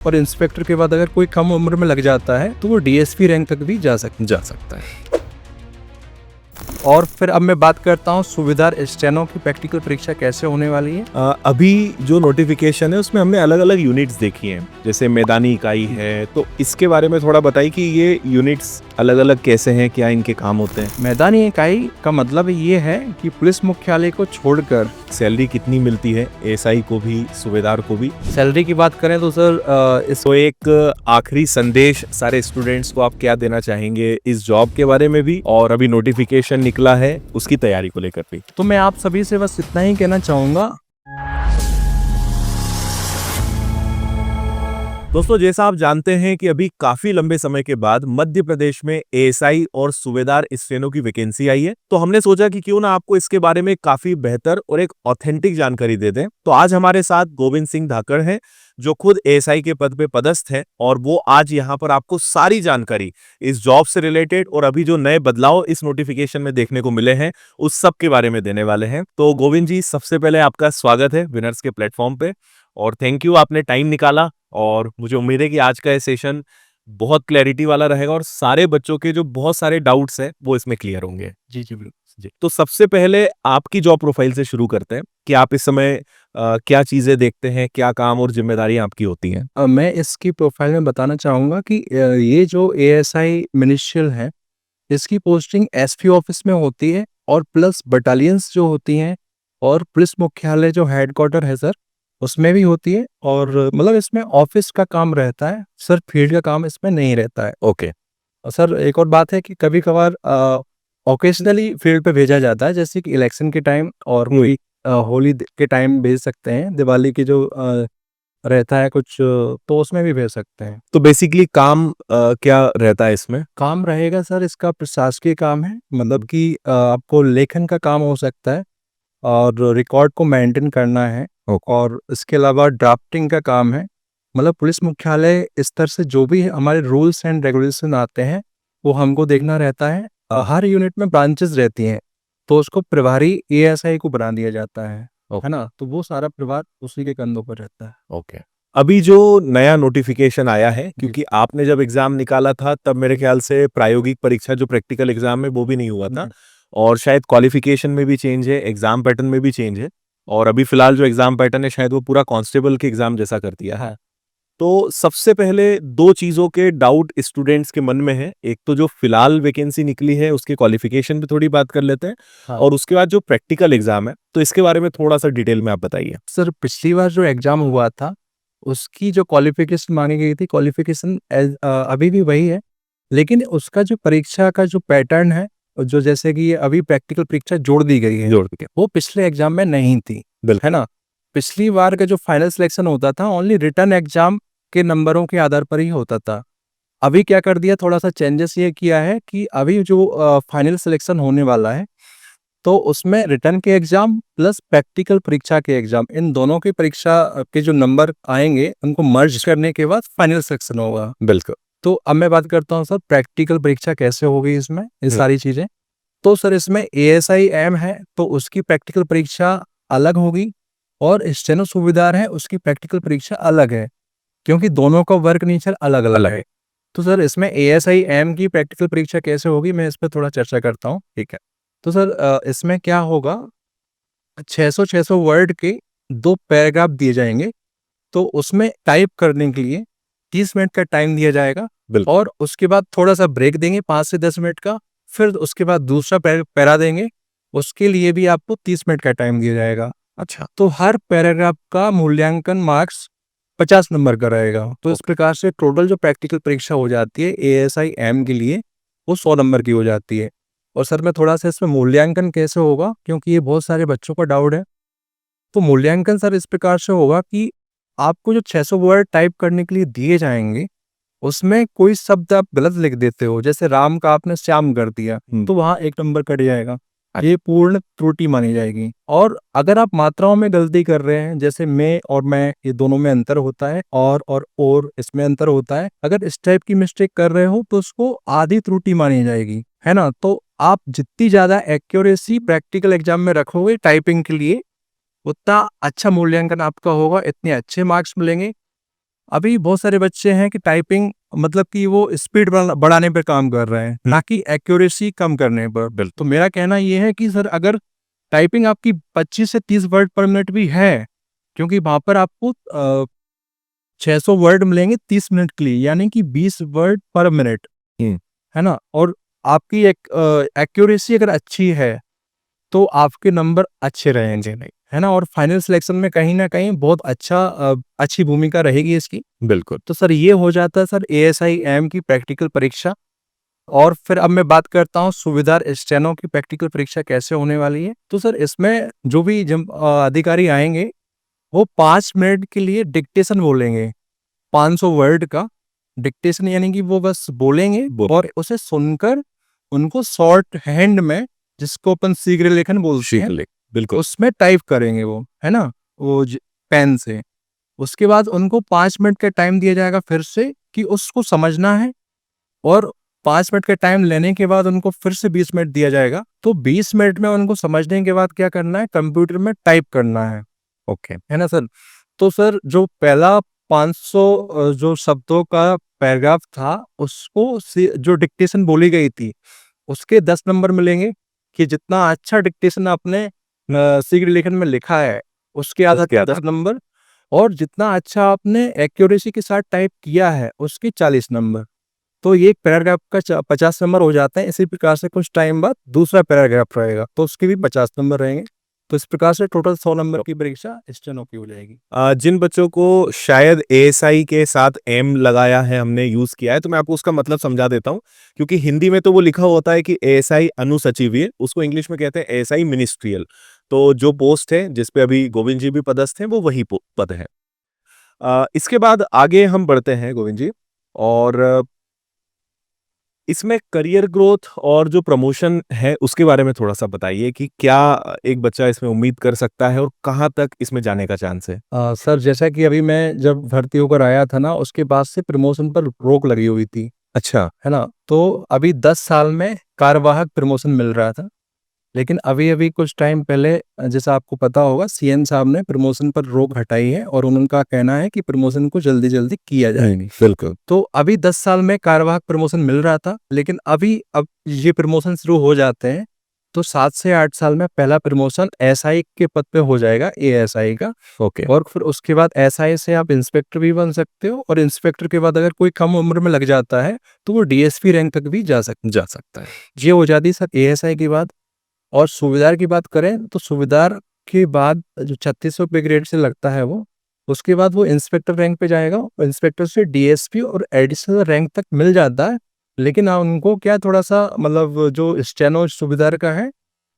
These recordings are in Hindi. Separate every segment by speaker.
Speaker 1: और इंस्पेक्टर के बाद अगर कोई कम उम्र में लग जाता है तो वो डीएसपी रैंक तक भी जा सकता है। और फिर अब मैं बात करता हूँ सूबेदार स्टेनो की प्रैक्टिकल परीक्षा कैसे होने वाली है।
Speaker 2: अभी जो नोटिफिकेशन है उसमें हमने अलग अलग यूनिट्स देखी हैं, जैसे मैदानी इकाई है, तो इसके बारे में थोड़ा बताइए कि ये यूनिट्स अलग अलग कैसे हैं, क्या इनके काम होते हैं।
Speaker 1: मैदानी इकाई का मतलब ये है कि पुलिस मुख्यालय को छोड़कर
Speaker 2: सैलरी कितनी मिलती है एएसआई को भी, सूबेदार को भी।
Speaker 1: सैलरी की बात करें तो सर
Speaker 2: तो एक आखिरी संदेश सारे स्टूडेंट्स को आप क्या देना चाहेंगे इस जॉब के बारे में भी, और अभी नोटिफिकेशन निकला है उसकी तैयारी को लेकर भी।
Speaker 1: तो मैं आप सभी से बस इतना ही कहना चाहूंगा।
Speaker 2: दोस्तों, जैसा आप जानते हैं कि अभी काफी लंबे समय के बाद मध्य प्रदेश में एएसआई और सूबेदार स्टेनो की वैकेंसी आई है, तो हमने सोचा कि क्यों ना आपको इसके बारे में काफी बेहतर और एक ऑथेंटिक जानकारी दे दें। तो आज हमारे साथ गोविंद सिंह धाकड़ हैं, जो खुद एएसआई के पद पे पदस्थ है, और वो आज यहाँ पर आपको सारी जानकारी इस जॉब से रिलेटेड और अभी जो नए बदलाव इस नोटिफिकेशन में देखने को मिले हैं उस सब के बारे में देने वाले हैं। तो गोविंद जी, सबसे पहले आपका स्वागत है विनर्स के प्लेटफॉर्म पे, और थैंक यू, आपने टाइम निकाला। और मुझे उम्मीद है कि आज का ये सेशन बहुत क्लैरिटी वाला रहेगा और सारे बच्चों के जो बहुत सारे डाउट्स हैं वो इसमें क्लियर होंगे।
Speaker 1: जी जी बिल्कुल
Speaker 2: जी, तो सबसे पहले आपकी जॉब प्रोफाइल से शुरू करते हैं कि आप इस समय क्या चीजें देखते हैं, क्या काम और जिम्मेदारियां आपकी होती हैं।
Speaker 1: मैं इसकी प्रोफाइल में बताना चाहूँगा कि ये जो एएसआई मिनिस्ट्रियल है इसकी पोस्टिंग एसपी ऑफिस में होती है, और प्लस बटालियंस जो होती हैं और पुलिस मुख्यालय जो हेडक्वार्टर है सर उसमें भी होती है। और मतलब इसमें ऑफिस का काम रहता है सर, फील्ड का काम इसमें नहीं रहता है।
Speaker 2: ओके।
Speaker 1: और सर एक और बात है कि कभी कभार ओकेजनली फील्ड पे भेजा जाता है, जैसे कि इलेक्शन के टाइम और कोई होली के टाइम भेज सकते हैं, दिवाली की जो रहता है कुछ तो उसमें भी भेज सकते हैं।
Speaker 2: तो बेसिकली काम क्या रहता है इसमें।
Speaker 1: काम रहेगा सर, इसका प्रशासकीय काम है, मतलब कि आपको लेखन का काम हो सकता है और रिकॉर्ड को मेंटेन करना है। और इसके अलावा ड्राफ्टिंग का काम है, मतलब पुलिस मुख्यालय स्तर से जो भी हमारे रूल्स एंड रेगुलेशन आते हैं वो हमको देखना रहता है। हर यूनिट में ब्रांचेस रहती हैं, तो उसको प्रभारी एएसआई को बना दिया जाता है ना, तो वो सारा प्रभार उसी के कंधों पर रहता है।
Speaker 2: ओके। अभी जो नया नोटिफिकेशन आया है, क्योंकि आपने जब एग्जाम निकाला था तब मेरे ख्याल से प्रायोगिक परीक्षा जो प्रैक्टिकल एग्जाम है वो भी नहीं हुआ था, और शायद क्वालिफिकेशन में भी चेंज है, एग्जाम पैटर्न में भी चेंज है, और अभी फिलहाल जो एग्जाम पैटर्न है शायद वो पूरा कांस्टेबल के एग्जाम जैसा कर दिया है। तो सबसे पहले दो चीजों के डाउट स्टूडेंट्स के मन में है, एक तो जो फिलहाल वैकेंसी निकली है उसके क्वालिफिकेशन पे थोड़ी बात कर लेते हैं,
Speaker 1: हाँ।
Speaker 2: और उसके बाद जो प्रैक्टिकल एग्जाम है तो इसके बारे में थोड़ा सा डिटेल में आप बताइए।
Speaker 1: सर पिछली बार जो एग्जाम हुआ था उसकी जो क्वालिफिकेशन मांगी गई थी, क्वालिफिकेशन अभी भी वही है, लेकिन उसका जो परीक्षा का जो पैटर्न है, जो जैसे कि ये अभी प्रैक्टिकल परीक्षा जोड़ दी गई है,
Speaker 2: जोड़ के
Speaker 1: वो पिछले एग्जाम में नहीं थी,
Speaker 2: बिल्कुल
Speaker 1: है ना। पिछली बार का जो फाइनल सिलेक्शन होता था ओनली रिटर्न एग्जाम के नंबरों के आधार पर ही होता था। अभी क्या कर दिया, थोड़ा सा चेंजेस ये किया है कि अभी जो फाइनल सिलेक्शन होने वाला है तो उसमें रिटर्न के एग्जाम प्लस प्रैक्टिकल परीक्षा के एग्जाम, इन दोनों की परीक्षा के जो नंबर आएंगे उनको मर्ज करने के बाद फाइनल सिलेक्शन होगा।
Speaker 2: बिल्कुल।
Speaker 1: तो अब मैं बात करता हूँ सर प्रैक्टिकल परीक्षा कैसे होगी इसमें, ये सारी चीजें। तो सर इसमें एएसआई एम है तो उसकी प्रैक्टिकल परीक्षा अलग होगी, और स्टेनो सूबेदार है उसकी प्रैक्टिकल परीक्षा अलग है, क्योंकि दोनों का वर्क नेचर अलग अलग है। तो सर इसमें एएसआई एम की प्रैक्टिकल परीक्षा कैसे होगी मैं इस पर थोड़ा चर्चा करता हूँ, ठीक है। तो सर इसमें क्या होगा, 600 वर्ड के 2 पैराग्राफ दिए जाएंगे, तो उसमें टाइप करने के लिए 30 मिनट का टाइम दिया जाएगा, और उसके बाद थोड़ा सा ब्रेक देंगे 5 से 10 मिनट का, फिर उसके बाद दूसरा पैरा देंगे, उसके लिए भी आपको 30 मिनट का टाइम दिया जाएगा। अच्छा, तो हर पैराग्राफ का मूल्यांकन मार्क्स 50 नंबर का रहेगा। तो इस प्रकार से टोटल जो प्रैक्टिकल परीक्षा हो जाती है एएसआई एम के लिए वो 100 नंबर की हो जाती है। और सर मैं थोड़ा सा इसमें मूल्यांकन कैसे होगा, क्योंकि ये बहुत सारे बच्चों का डाउट है। तो मूल्यांकन सर इस प्रकार से होगा कि आपको जो 600 वर्ड टाइप करने के लिए दिए जाएंगे उसमें कोई शब्द आप गलत लिख देते हो, जैसे राम का आपने श्याम कर दिया तो वहां 1 नंबर कट जाएगा, ये पूर्ण त्रुटि मानी जाएगी। और अगर आप मात्राओं में गलती कर रहे हैं, जैसे मैं और मैं ये दोनों में अंतर होता है, और इसमें अंतर होता है, अगर इस टाइप की मिस्टेक कर रहे हो तो उसको आधी त्रुटि मानी जाएगी, है ना। तो आप जितनी ज्यादा एक्यूरेसी प्रैक्टिकल एग्जाम में रखोगे टाइपिंग के लिए उतना अच्छा मूल्यांकन आपका होगा, इतने अच्छे मार्क्स मिलेंगे। अभी बहुत सारे बच्चे हैं कि टाइपिंग मतलब कि वो स्पीड बढ़ाने पे काम कर रहे हैं, ना कि एक्यूरेसी कम करने पर। तो मेरा कहना ये है कि सर अगर टाइपिंग आपकी 25 से 30 वर्ड पर मिनट भी है, क्योंकि वहाँ पर आपको 600 वर्ड मिलेंगे 30 मिनट के लिए, यानी कि 20 वर्ड पर मिनट, है ना। और आपकी एक्यूरेसी अगर अच्छी है तो आपके नंबर अच्छे रहेंगे, नहीं है ना। और फाइनल सिलेक्शन में कहीं ना कहीं बहुत अच्छी भूमिका रहेगी इसकी।
Speaker 2: बिल्कुल।
Speaker 1: तो सर ये हो जाता है सर ASIM की प्रैक्टिकल परीक्षा। और फिर अब मैं बात करता हूँ सुविधार स्टेनो की प्रैक्टिकल परीक्षा कैसे होने वाली है। तो सर इसमें जो भी अधिकारी आएंगे वो 5 मिनट के लिए डिक्टेशन बोलेंगे, 500 वर्ड का डिक्टेशन, यानी कि वो बस बोलेंगे और उसे सुनकर उनको शॉर्ट हैंड में, जिसको अपन शीघ्र लेखन बोलते हैं,
Speaker 2: बिल्कुल।
Speaker 1: उसमें टाइप करेंगे वो, है ना, वो पेन से। उसके बाद उनको 5 मिनट का टाइम दिया जाएगा फिर से कि उसको समझना है, और 5 मिनट का टाइम लेने के बाद उनको फिर से 20 मिनट दिया जाएगा। तो 20 मिनट में उनको समझने के बाद क्या करना है, कंप्यूटर में टाइप करना है। ओके, है ना सर। तो सर जो पहला 500 जो शब्दों का पैराग्राफ था, उसको जो डिक्टेशन बोली गई थी उसके 10 नंबर मिलेंगे, कि जितना अच्छा डिक्टेशन आपने शीघ्र लेखन में लिखा है उसके आधार पर 10 नंबर, और जितना अच्छा आपने एक्यूरेसी के साथ टाइप किया है उसके 40 नंबर। तो ये एक पैराग्राफ का 50 नंबर हो जाता है। इसी प्रकार से कुछ टाइम बाद दूसरा पैराग्राफ रहेगा तो उसके भी 50 नंबर रहेंगे। तो इस प्रकार से टोटल 100 नंबर की परीक्षा स्टेनो की हो जाएगी।
Speaker 2: जिन बच्चों को शायद ASI के साथ एम लगाया है, हमने यूज किया है, तो मैं आपको उसका मतलब समझा देता हूँ। क्योंकि हिंदी में तो वो लिखा होता है कि ASI अनुसचिवीय, उसको इंग्लिश में कहते हैं ASI मिनिस्ट्रियल। तो जो पोस्ट है जिसपे अभी गोविंद जी भी पदस्थ हैं वो वही पद है। इसके बाद आगे हम बढ़ते हैं गोविंद जी, और इसमें करियर ग्रोथ और जो प्रमोशन है उसके बारे में थोड़ा सा बताइए कि क्या एक बच्चा इसमें उम्मीद कर सकता है और कहाँ तक इसमें जाने का चांस है।
Speaker 1: सर जैसा कि अभी मैं जब भर्ती होकर आया था ना, उसके बाद से प्रमोशन पर रोक लगी हुई थी,
Speaker 2: अच्छा।
Speaker 1: है ना। तो अभी 10 साल में कार्यवाहक प्रमोशन मिल रहा था, लेकिन अभी अभी कुछ टाइम पहले जैसा आपको पता होगा CM साहब ने प्रमोशन पर रोक हटाई है, और उनका कहना है कि प्रमोशन को जल्दी जल्दी किया जाए।
Speaker 2: बिल्कुल।
Speaker 1: तो अभी 10 साल में कार्यवाहक प्रमोशन मिल रहा था, लेकिन अब ये प्रमोशन शुरू हो जाते हैं तो 7 से 8 साल में पहला प्रमोशन SI के पद पे हो जाएगा, ASI का।
Speaker 2: ओके।
Speaker 1: और फिर उसके बाद SI से आप इंस्पेक्टर भी बन सकते हो, और इंस्पेक्टर के बाद अगर कोई कम उम्र में लग जाता है तो वो DSP रैंक तक भी जा सकता है। ये हो जाती है सर ASI के बाद। और सूबेदार की बात करें तो सूबेदार के बाद जो 3600 पे ग्रेड से लगता है वो, उसके बाद वो इंस्पेक्टर रैंक पे जाएगा, और इंस्पेक्टर से DSP और एडिशनल रैंक तक मिल जाता है। लेकिन उनको क्या थोड़ा सा मतलब जो स्टेनो सूबेदार का है,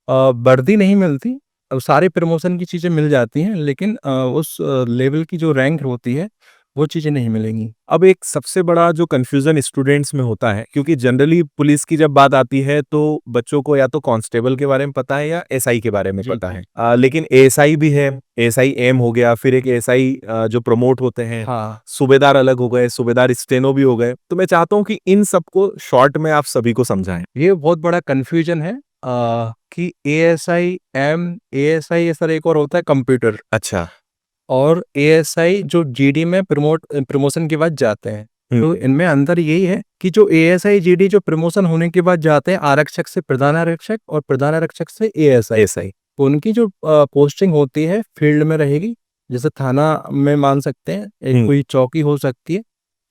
Speaker 1: वर्दी नहीं मिलती। अब सारे प्रमोशन की चीज़ें मिल जाती हैं, लेकिन उस लेवल की जो रैंक होती है वो चीज़ें नहीं मिलेंगी।
Speaker 2: अब एक सबसे बड़ा जो कंफ्यूजन स्टूडेंट्स में होता है, क्योंकि जनरली पुलिस की जब बात आती है तो बच्चों को या तो कांस्टेबल के बारे में पता है या SI के बारे में पता है, लेकिन ASI भी है, ASI एम हो गया, फिर एक ASI जो प्रमोट होते हैं,
Speaker 1: हाँ,
Speaker 2: सूबेदार अलग हो गए, सूबेदार स्टेनो भी हो गए। तो मैं चाहता हूँ कि इन सबको शॉर्ट में आप सभी को समझाएं।
Speaker 1: ये बहुत बड़ा कंफ्यूजन है कि ASI ये सर एक और होता है कंप्यूटर,
Speaker 2: अच्छा।
Speaker 1: और ASI जो GD में प्रमोशन के बाद जाते हैं। तो इनमें अंतर यही है कि जो ASI GD जो प्रमोशन होने के बाद जाते हैं आरक्षक से प्रधान आरक्षक और प्रधान आरक्षक से ASI, तो उनकी जो पोस्टिंग होती है फील्ड में रहेगी। जैसे थाना में मान सकते हैं, एक कोई चौकी हो सकती है,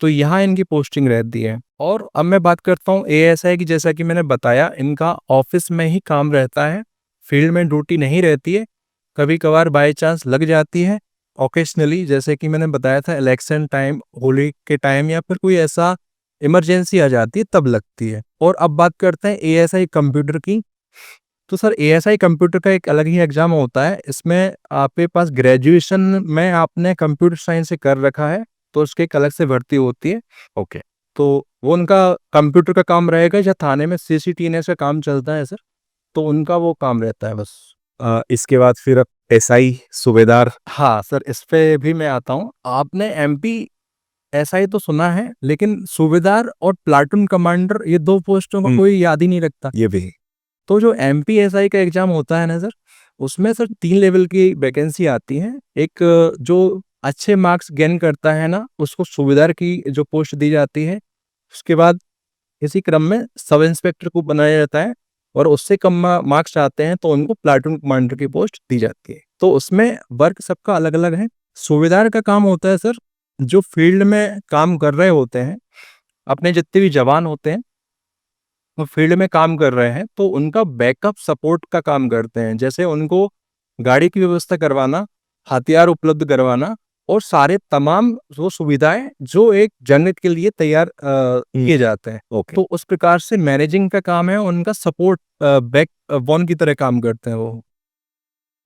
Speaker 1: तो यहाँ इनकी पोस्टिंग रहती है। और अब मैं बात करता हूँ ASI की, जैसा कि मैंने बताया इनका ऑफिस में ही काम रहता है, फील्ड में ड्यूटी नहीं रहती है। कभी कभार बाय चांस लग जाती है ओकेशनली, जैसे कि मैंने बताया था इलेक्शन टाइम, होली के टाइम, या फिर कोई ऐसा इमरजेंसी आ जाती है तब लगती है। और अब बात करते हैं ASI कंप्यूटर की। तो सर ASI कंप्यूटर का एक अलग ही एग्जाम होता है। इसमें आपके पास ग्रेजुएशन में आपने कंप्यूटर साइंस से कर रखा है तो उसके एक अलग से भर्ती होती है। ओके, तो वो उनका कंप्यूटर का काम रहेगा, या थाने में CCTNS का काम चलता है सर, तो उनका वो काम रहता है बस।
Speaker 2: इसके बाद फिर SI सूबेदार।
Speaker 1: हाँ सर, इस पे भी मैं आता हूँ। आपने MP SI तो सुना है, लेकिन सूबेदार और प्लाटून कमांडर ये 2 पोस्टों का कोई याद ही नहीं रखता।
Speaker 2: ये भी।
Speaker 1: तो जो MP SI का एग्जाम होता है ना सर, उसमें सर 3 लेवल की वैकेंसी आती है। एक जो अच्छे मार्क्स गेन करता है ना, उसको सूबेदार की जो पोस्ट दी जाती है। उसके बाद इसी क्रम में सब इंस्पेक्टर को बनाया जाता है, और उससे कम मार्क्स आते हैं तो उनको प्लाटून कमांडर की पोस्ट दी जाती है। तो उसमें वर्क सबका अलग अलग है। सूबेदार का काम होता है सर, जो फील्ड में काम कर रहे होते हैं, अपने जितने भी जवान होते हैं वो फील्ड में काम कर रहे हैं, तो उनका बैकअप सपोर्ट का काम करते हैं। जैसे उनको गाड़ी की व्यवस्था करवाना, हथियार उपलब्ध करवाना, और सारे तमाम वो सुविधाएं जो एक जंग के लिए तैयार किए जाते हैं।
Speaker 2: ओके।
Speaker 1: तो उस प्रकार से मैनेजिंग का काम है, उनका सपोर्ट बैक वन की तरह काम करते हैं वो,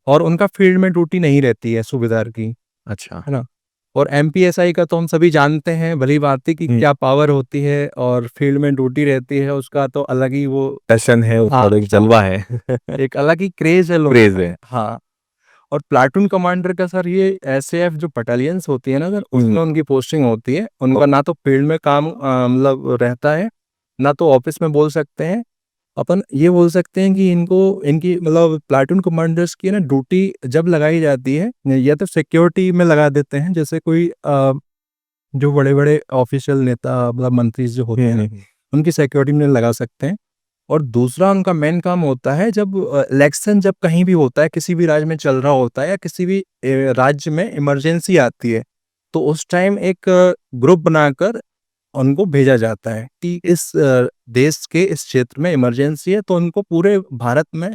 Speaker 1: और उनका फील्ड में ड्यूटी नहीं रहती है सूबेदार की,
Speaker 2: अच्छा।
Speaker 1: है ना। और एमपीएसआई का तो हम सभी जानते हैं भली भांति कि क्या पावर होती है, और फील्ड में ड्यूटी रहती है, उसका तो अलग ही वो
Speaker 2: पैशन है, उसका
Speaker 1: हाँ,
Speaker 2: तो एक जलवा है।
Speaker 1: एक अलग ही क्रेज है लोग
Speaker 2: क्रेज है।
Speaker 1: हाँ। और प्लाटून कमांडर का सर, ये एसएएफ जो बटालियंस होती है ना सर, उसमें उनकी पोस्टिंग होती है। उनका ना तो फील्ड में काम मतलब रहता है, ना तो ऑफिस में बोल सकते हैं। अपन ये बोल सकते हैं कि इनको इनकी मतलब प्लाटून कमांडर्स की ना ड्यूटी जब लगाई जाती है, या तो सिक्योरिटी में लगा देते हैं, जैसे कोई जो बड़े बड़े ऑफिशियल नेता मतलब मंत्री जो होते हैं उनकी सिक्योरिटी में लगा सकते हैं। और दूसरा उनका मेन काम होता है, जब इलेक्शन जब कहीं भी होता है, किसी भी राज्य में चल रहा होता है, या किसी भी राज्य में इमरजेंसी आती है, तो उस टाइम एक ग्रुप बनाकर उनको भेजा जाता है कि इस देश के इस क्षेत्र में इमरजेंसी है, तो उनको पूरे भारत में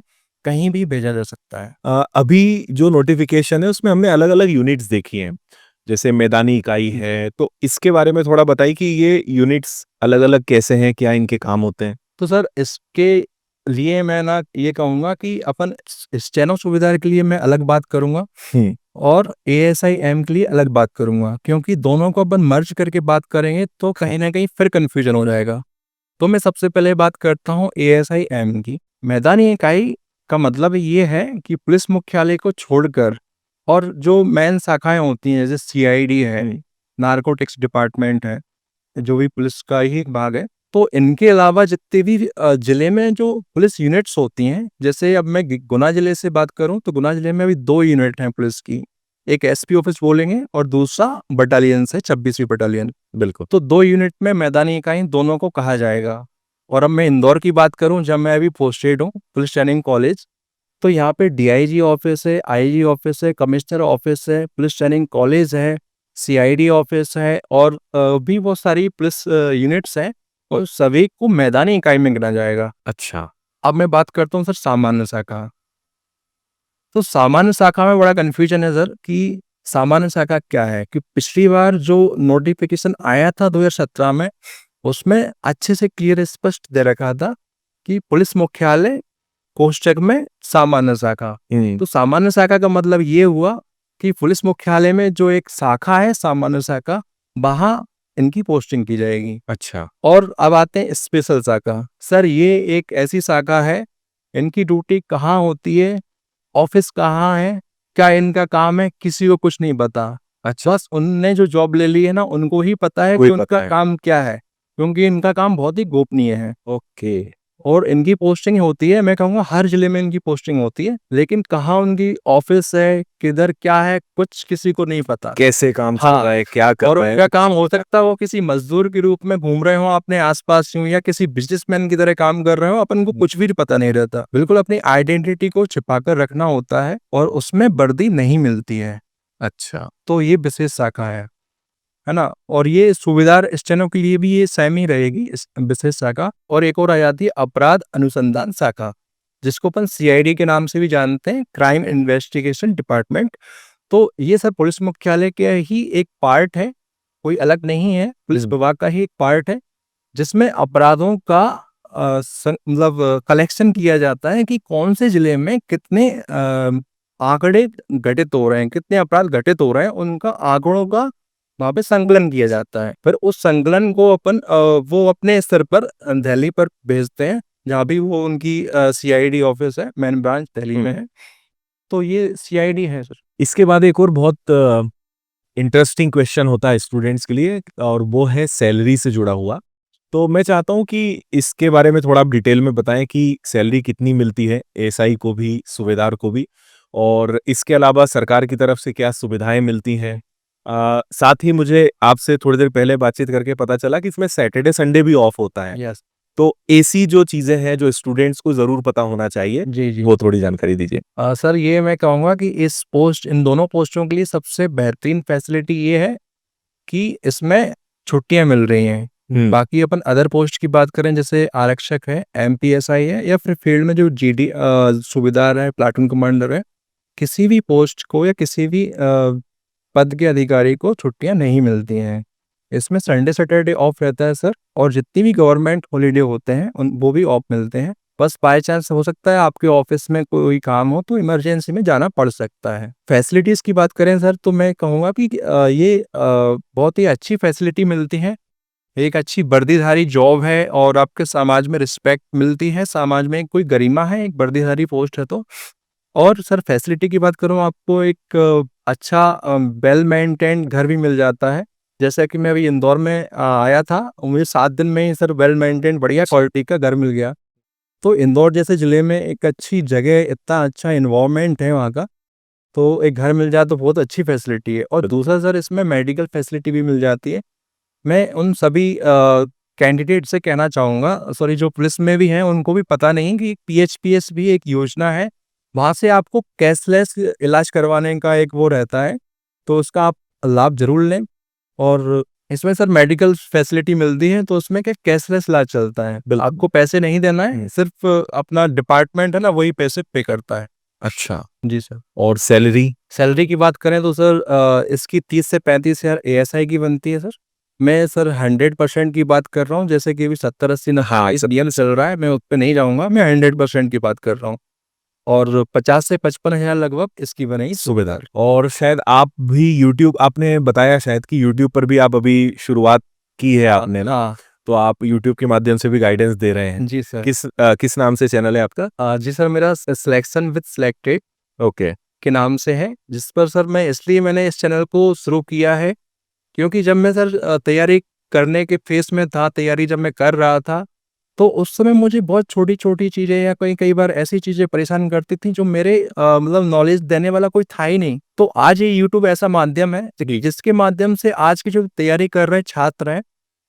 Speaker 1: कहीं भी भेजा जा सकता है।
Speaker 2: अभी जो नोटिफिकेशन है उसमें हमने अलग अलग यूनिट्स देखी हैं, जैसे मैदानी इकाई है, तो इसके बारे में थोड़ा बताइए कि ये यूनिट्स अलग अलग कैसे हैं, क्या इनके काम होते हैं।
Speaker 1: तो सर इसके लिए मैं ना ये कहूँगा कि अपन स्टेनो सुविधा के लिए मैं अलग बात करूँगा, और एएसआईएम के लिए अलग बात करूँगा, क्योंकि दोनों को अपन मर्ज करके बात करेंगे तो कहीं ना कहीं फिर कन्फ्यूजन हो जाएगा। तो मैं सबसे पहले बात करता हूँ एएसआईएम की। मैदानी इकाई का मतलब ये है कि पुलिस मुख्यालय को छोड़कर और जो मेन शाखाएं होती हैं, जैसे सीआईडी है, नारकोटिक्स डिपार्टमेंट है, जो भी पुलिस का ही एक भाग है, तो इनके अलावा जितने भी जिले में जो पुलिस यूनिट्स होती हैं, जैसे अब मैं गुना जिले से बात करूं तो गुना जिले में अभी 2 यूनिट हैं पुलिस की। एक एसपी ऑफिस बोलेंगे और दूसरा बटालियन से 26वीं बटालियन।
Speaker 2: बिल्कुल।
Speaker 1: तो 2 यूनिट में मैदानी इकाई दोनों को कहा जाएगा। और अब मैं इंदौर की बात करूं, जब मैं अभी पोस्टेड हूँ पुलिस ट्रेनिंग कॉलेज, तो यहाँ पे डीआईजी ऑफिस है, आईजी ऑफिस है, कमिश्नर ऑफिस है, पुलिस ट्रेनिंग कॉलेज है, सीआईडी ऑफिस है, और भी बहुत सारी पुलिस यूनिट्स हैं, और सभी को मैदानी इकाई में गिना जाएगा।
Speaker 2: अच्छा।
Speaker 1: अब मैं बात करता हूँ सर सामान्य शाखा। तो सामान्य शाखा में बड़ा कन्फ्यूजन है सर कि सामान्य शाखा क्या है, कि पिछली बार जो नोटिफिकेशन आया था 2017 में, उसमें अच्छे से क्लियर स्पष्ट दे रखा था कि पुलिस मुख्यालय कोष्टक में सामान्य शाखा। तो सामान्य शाखा का मतलब ये हुआ कि पुलिस मुख्यालय में जो एक शाखा है सामान्य शाखा, वहां इनकी पोस्टिंग की जाएगी।
Speaker 2: अच्छा।
Speaker 1: और अब आते हैं स्पेशल शाखा। सर ये एक ऐसी शाखा है, इनकी ड्यूटी कहाँ होती है, ऑफिस कहाँ है, क्या इनका काम है, किसी को कुछ नहीं पता। अच्छा, बस उनने जो जॉब ले ली है ना, उनको ही पता है कि
Speaker 2: वही
Speaker 1: उनका
Speaker 2: पता है।
Speaker 1: काम क्या है, क्योंकि इनका काम बहुत ही गोपनीय है।
Speaker 2: ओके।
Speaker 1: और इनकी पोस्टिंग होती है, मैं कहूँगा हर जिले में इनकी पोस्टिंग होती है, लेकिन कहाँ उनकी ऑफिस है, किधर क्या है, कुछ किसी को नहीं पता।
Speaker 2: कैसे काम चल
Speaker 1: हाँ,
Speaker 2: रहा है, क्या कर
Speaker 1: और
Speaker 2: रहे
Speaker 1: उनका
Speaker 2: हैं।
Speaker 1: काम हो सकता है वो किसी मजदूर के रूप में घूम रहे हो अपने आसपास यूं, या किसी बिजनेसमैन की तरह काम कर रहे हो, अपन को कुछ भी पता नहीं रहता। बिल्कुल अपनी आइडेंटिटी को छिपाकर रखना होता है, और उसमें वर्दी नहीं मिलती है।
Speaker 2: अच्छा।
Speaker 1: तो ये विशेष शाखा है ना। और ये सूबेदार स्टेनो के लिए भी ये सेम ही रहेगी, इस विशेष शाखा। और एक और आ जाती है अपराध अनुसंधान शाखा, जिसको अपन सीआईडी के नाम से भी जानते हैं, क्राइम इन्वेस्टिगेशन डिपार्टमेंट। तो ये सब पुलिस मुख्यालय के ही एक पार्ट है, कोई अलग नहीं है, पुलिस विभाग का ही एक पार्ट है, जिसमें अपराधों का मतलब कलेक्शन किया जाता है कि कौन से जिले में कितने आंकड़े घटित हो रहे हैं, कितने अपराध घटित हो रहे हैं, उनका आंकड़ों का वहाँ पे संकलन किया जाता है। फिर उस संकलन को अपन वो अपने स्तर पर दिल्ली पर भेजते हैं, जहाँ भी वो उनकी सीआईडी ऑफिस है, मेन ब्रांच दिल्ली में है। तो ये सीआईडी है सर।
Speaker 2: इसके बाद एक और बहुत इंटरेस्टिंग क्वेश्चन होता है स्टूडेंट्स के लिए, और वो है सैलरी से जुड़ा हुआ। तो मैं चाहता हूँ कि इसके बारे में थोड़ा आप डिटेल में बताएं कि सैलरी कितनी मिलती है एएसआई को भी, सूबेदार को भी, और इसके अलावा सरकार की तरफ से क्या सुविधाएं मिलती हैं। साथ ही मुझे आपसे थोड़ी देर पहले बातचीत करके पता चला कि इसमें सैटरडे संडे भी ऑफ होता है।
Speaker 1: यस।
Speaker 2: तो ऐसी जो चीजें हैं जो स्टूडेंट्स को जरूर पता होना चाहिए,
Speaker 1: जी, जी।
Speaker 2: वो थोड़ी जानकारी दीजिए।
Speaker 1: सर ये मैं कहूँगा कि इन दोनों पोस्टों के लिए सबसे बेहतरीन फैसिलिटी ये है कि इसमें छुट्टियाँ मिल रही हैं। बाकी अपन अदर पोस्ट की बात करें जैसे आरक्षक है, एमपीएसआई है या फिर फील्ड में जो जीडी सूबेदार है, प्लाटून कमांडर है, किसी भी पोस्ट को या किसी भी पद के अधिकारी को छुट्टियाँ नहीं मिलती हैं। इसमें संडे सैटरडे ऑफ रहता है सर, और जितनी भी गवर्नमेंट हॉलीडे होते हैं उन वो भी ऑफ मिलते हैं। बस बाय चांस हो सकता है आपके ऑफिस में कोई काम हो तो इमरजेंसी में जाना पड़ सकता है। फैसिलिटीज़ की बात करें सर तो मैं कहूँगा कि ये बहुत ही अच्छी फैसिलिटी मिलती है। एक अच्छी वर्दीधारी जॉब है और आपके समाज में रिस्पेक्ट मिलती है, समाज में कोई गरिमा है, एक वर्दीधारी पोस्ट है तो। और सर फैसिलिटी की बात करूँ आपको एक अच्छा वेल मेंटेन्ड घर भी मिल जाता है। जैसा कि मैं अभी इंदौर में आया था, मुझे 7 दिन में ही सर वेल मेंटेन्ड बढ़िया क्वालिटी का घर मिल गया। तो इंदौर जैसे ज़िले में एक अच्छी जगह, इतना अच्छा एनवायरनमेंट है वहाँ का, तो एक घर मिल जाए तो बहुत अच्छी फैसिलिटी है। और दूसरा सर इसमें मेडिकल फैसिलिटी भी मिल जाती है। मैं उन सभी कैंडिडेट से कहना चाहूँगा, सॉरी जो पुलिस में भी हैं उनको भी पता नहीं कि पीएचपीएस भी एक योजना है। वहाँ से आपको कैशलेस इलाज करवाने का एक वो रहता है, तो उसका आप लाभ ज़रूर लें। और इसमें सर मेडिकल फैसिलिटी मिलती है तो उसमें क्या कैशलेस इलाज चलता है। आपको पैसे नहीं देना है, सिर्फ अपना डिपार्टमेंट है ना वही पैसे पे करता है।
Speaker 2: अच्छा।
Speaker 1: जी सर।
Speaker 2: और सैलरी?
Speaker 1: सैलरी की बात करें तो सर इसकी 30 से 35 हज़ार एएसआई की बनती है सर। मैं सर 100% की बात कर रहा हूँ, जैसे कि अभी 70-80 ना हाँ इस अभियान चल रहा है, मैं उस पे नहीं जाऊँगा, मैं 100% की बात कर रहा हूँ। और 50 से 55 हज़ार लगभग इसकी बनेगी सूबेदार।
Speaker 2: और शायद आप भी यूट्यूब, आपने बताया शायद कि यूट्यूब पर भी आप अभी शुरुआत की है आपने ना,
Speaker 1: हाँ।
Speaker 2: तो आप यूट्यूब के माध्यम से भी गाइडेंस दे रहे हैं।
Speaker 1: जी सर।
Speaker 2: किस नाम से चैनल है आपका?
Speaker 1: जी सर, मेरा सिलेक्शन विद सिलेक्टेड
Speaker 2: ओके।
Speaker 1: के नाम से है, जिस पर सर मैंने इस चैनल को शुरू किया है क्योंकि जब मैं सर तैयारी करने के फेस में था, तैयारी जब मैं कर रहा था, तो उस समय मुझे बहुत छोटी-छोटी चीज़ें या कई बार ऐसी चीज़ें परेशान करती थी जो मेरे मतलब नॉलेज देने वाला कोई था ही नहीं। तो आज ये यूट्यूब ऐसा माध्यम है जिसके माध्यम से आज की जो तैयारी कर रहे छात्र हैं,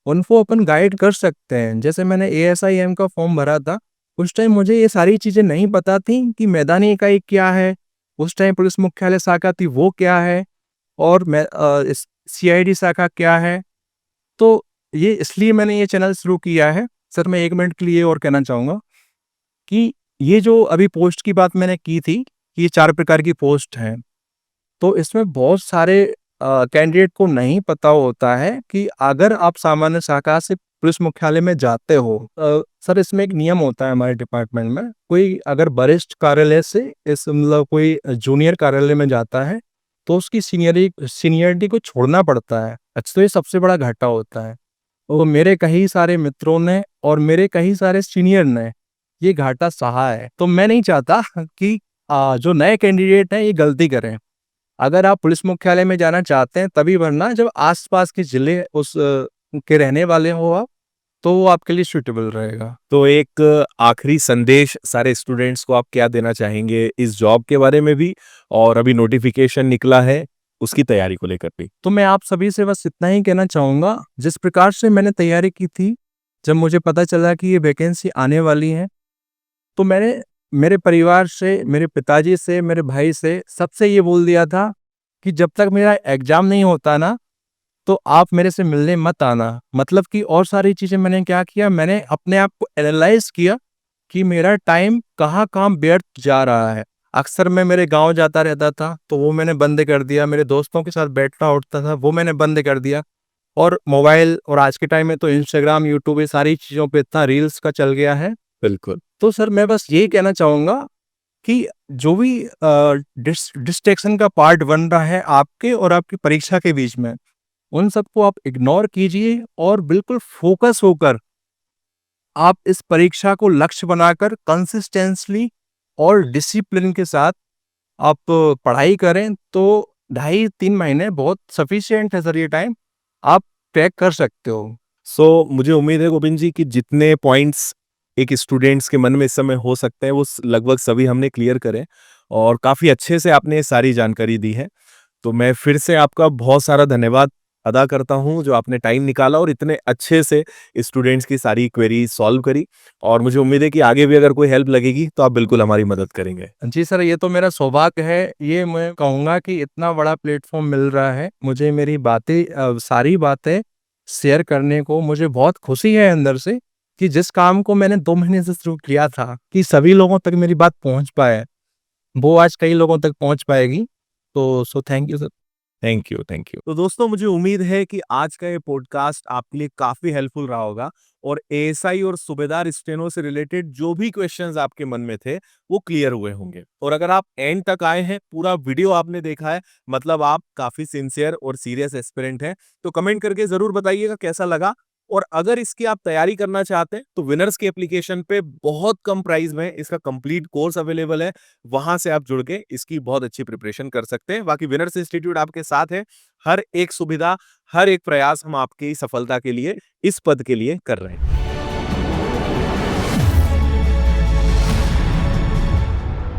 Speaker 1: उनको अपन गाइड कर सकते हैं। जैसे मैंने एएसआईएम का फॉर्म भरा था, उस टाइम मुझे ये सारी चीज़ें नहीं पता थी कि मैदानी इकाई क्या है, उस टाइम पुलिस मुख्यालय शाखा थी वो क्या है, और मैं इस सीआईडी शाखा क्या है। तो ये इसलिए मैंने ये चैनल शुरू किया है। सर मैं 1 मिनट के लिए और कहना चाहूँगा कि ये जो अभी पोस्ट की बात मैंने की थी, कि ये 4 प्रकार की पोस्ट हैं। तो इसमें बहुत सारे कैंडिडेट को नहीं पता होता है कि अगर आप सामान्य शाखा से पुलिस मुख्यालय में जाते हो, सर इसमें एक नियम होता है हमारे डिपार्टमेंट में, कोई अगर वरिष्ठ कार्यालय से इस मतलब कोई जूनियर कार्यालय में जाता है, तो उसकी सीनियरिटी को छोड़ना पड़ता है। अच्छा, तो ये सबसे बड़ा घाटा होता है। तो मेरे कई सारे मित्रों ने और मेरे कई सारे सीनियर ने ये घाटा सहा है। तो मैं नहीं चाहता कि जो नए कैंडिडेट हैं ये गलती करें। अगर आप पुलिस मुख्यालय में जाना चाहते हैं तभी, वरना जब आस-पास के जिले के रहने वाले हो आप, तो वो आपके लिए सूटेबल रहेगा।
Speaker 2: तो एक आखिरी संदेश सारे स्टूडेंट्स को आप क्या देना चाहेंगे इस जॉब के बारे में भी, और अभी नोटिफिकेशन निकला है उसकी तैयारी को लेकर भी?
Speaker 1: तो मैं आप सभी से बस इतना ही कहना चाहूँगा, जिस प्रकार से मैंने तैयारी की थी, जब मुझे पता चला कि ये वैकेंसी आने वाली है, तो मैंने मेरे परिवार से, मेरे पिताजी से, मेरे भाई से, सबसे ये बोल दिया था कि जब तक मेरा एग्ज़ाम नहीं होता ना, तो आप मेरे से मिलने मत आना। मतलब कि और सारी चीज़ें मैंने क्या किया, मैंने अपने आप को एनालाइज़ किया कि मेरा टाइम कहाँ-कहाँ व्यर्थ जा रहा है। अक्सर मैं मेरे गाँव जाता रहता था, तो वो मैंने बंद कर दिया। मेरे दोस्तों के साथ बैठना-उठता था, वो मैंने बंद कर दिया। और मोबाइल, और आज के टाइम में तो इंस्टाग्राम, यूट्यूब, ये सारी चीज़ों पे इतना रील्स का चल गया है।
Speaker 2: बिल्कुल।
Speaker 1: तो सर मैं बस यही कहना चाहूँगा कि जो भी डिस्ट्रैक्शन का पार्ट बन रहा है आपके और आपकी परीक्षा के बीच में, उन सबको आप इग्नोर कीजिए और बिल्कुल फोकस होकर आप इस परीक्षा को लक्ष्य बनाकर कंसिस्टेंटली और डिसिप्लिन के साथ आप पढ़ाई करें, तो 2.5-3 महीने बहुत सफिशिएंट है सर, ये टाइम आप क्रैक कर सकते हो।
Speaker 2: मुझे उम्मीद है गोविंद जी कि जितने पॉइंट्स एक स्टूडेंट्स के मन में इस समय हो सकते हैं वो लगभग सभी हमने क्लियर करे, और काफ़ी अच्छे से आपने सारी जानकारी दी है। तो मैं फिर से आपका बहुत सारा धन्यवाद अदा करता हूँ जो आपने टाइम निकाला और इतने अच्छे से स्टूडेंट्स की सारी क्वेरी सॉल्व करी। और मुझे उम्मीद है कि आगे भी अगर कोई हेल्प लगेगी तो आप बिल्कुल हमारी मदद करेंगे।
Speaker 1: जी सर, ये तो मेरा सौभाग्य है। ये मैं कहूँगा कि इतना बड़ा प्लेटफ़ॉर्म मिल रहा है, मुझे मेरी बातें सारी बातें शेयर करने को मुझे बहुत खुशी है अंदर से कि जिस काम को मैंने 2 महीने से शुरू किया था कि सभी लोगों तक मेरी बात पहुँच पाए, वो आज कई लोगों तक पहुँच पाएगी। तो thank you sir.
Speaker 2: Thank you, thank you. तो दोस्तों मुझे उम्मीद है कि आज का ये पॉडकास्ट आपके लिए काफ़ी हेल्पफुल रहा होगा और एएसआई और सूबेदार स्टेनो से रिलेटेड जो भी क्वेश्चंस आपके मन में थे, वो क्लियर हुए होंगे। और अगर आप एंड तक आए हैं, पूरा वीडियो आपने देखा है, मतलब आप काफ़ी सिंसियर और सीरियस एस्पिरेंट हैं, तो कमेंट करके ज़रूर बताइएगा कैसा लगा। और अगर इसकी आप तैयारी करना चाहते हैं, तो विनर्स की एप्लीकेशन पे बहुत कम प्राइस में इसका कंप्लीट कोर्स अवेलेबल है। वहां से आप जुड़ के इसकी बहुत अच्छी प्रिपरेशन कर सकते हैं। बाकी विनर्स इंस्टीट्यूट आपके साथ है। हर एक सुविधा, हर एक प्रयास हम आपकी सफलता के लिए, इस पद के लिए कर रहे हैं।